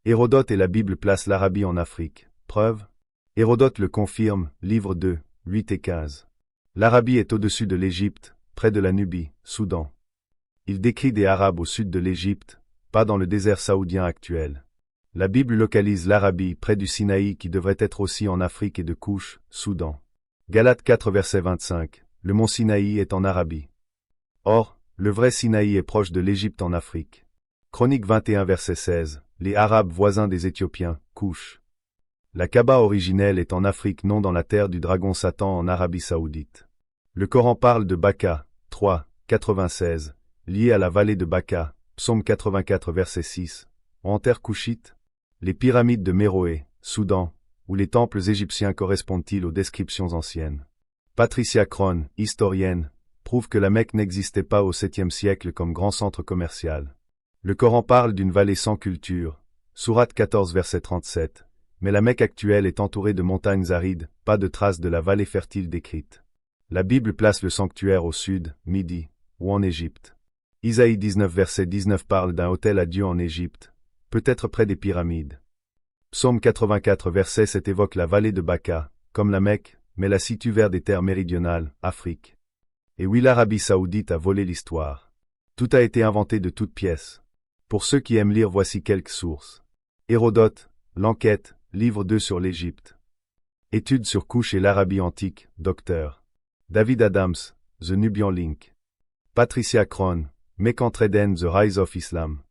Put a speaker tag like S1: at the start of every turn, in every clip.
S1: Hérodote et la Bible placent l'Arabie en Afrique. Preuve? Hérodote le confirme, livre 2, 8 et 15. L'Arabie est au-dessus de l'Égypte, près de la Nubie, Soudan. Il décrit des Arabes au sud de l'Égypte, pas dans le désert saoudien actuel. La Bible localise l'Arabie près du Sinaï qui devrait être aussi en Afrique et de Couche, Soudan. Galates 4 verset 25. Le mont Sinaï est en Arabie. Or, le vrai Sinaï est proche de l'Égypte en Afrique. Chronique 21 verset 16. Les Arabes voisins des Éthiopiens, Couche. La Kaaba originelle est en Afrique, non dans la terre du dragon Satan en Arabie Saoudite. Le Coran parle de Baka, 3, 96, lié à la vallée de Baka, Psaume 84 verset 6, en terre couchite. Les pyramides de Méroé, Soudan, ou les temples égyptiens correspondent-ils aux descriptions anciennes? Patricia Crone, historienne, prouve que la Mecque n'existait pas au 7e siècle comme grand centre commercial. Le Coran parle d'une vallée sans culture, Sourate 14 verset 37, mais la Mecque actuelle est entourée de montagnes arides, pas de traces de la vallée fertile décrite. La Bible place le sanctuaire au sud, Midi, ou en Égypte. Isaïe 19 verset 19 parle d'un autel à Dieu en Égypte, peut-être près des pyramides. Psaume 84 verset 7 évoque la vallée de Baka, comme la Mecque, mais la situe vers des terres méridionales, Afrique. Et oui, l'Arabie Saoudite a volé l'histoire. Tout a été inventé de toutes pièces. Pour ceux qui aiment lire, voici quelques sources. Hérodote, L'Enquête, livre 2 sur l'Égypte. Études sur Couche et l'Arabie antique, Dr. David Adams, The Nubian Link. Patricia Crone, Make Eden The Rise of Islam.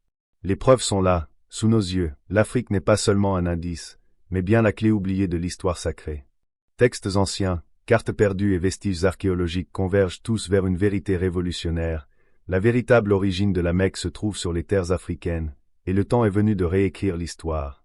S1: Les preuves sont là, sous nos yeux. L'Afrique n'est pas seulement un indice, mais bien la clé oubliée de l'histoire sacrée. Textes anciens, cartes perdues et vestiges archéologiques convergent tous vers une vérité révolutionnaire. La véritable origine de la Mecque se trouve sur les terres africaines, et le temps est venu de réécrire l'histoire.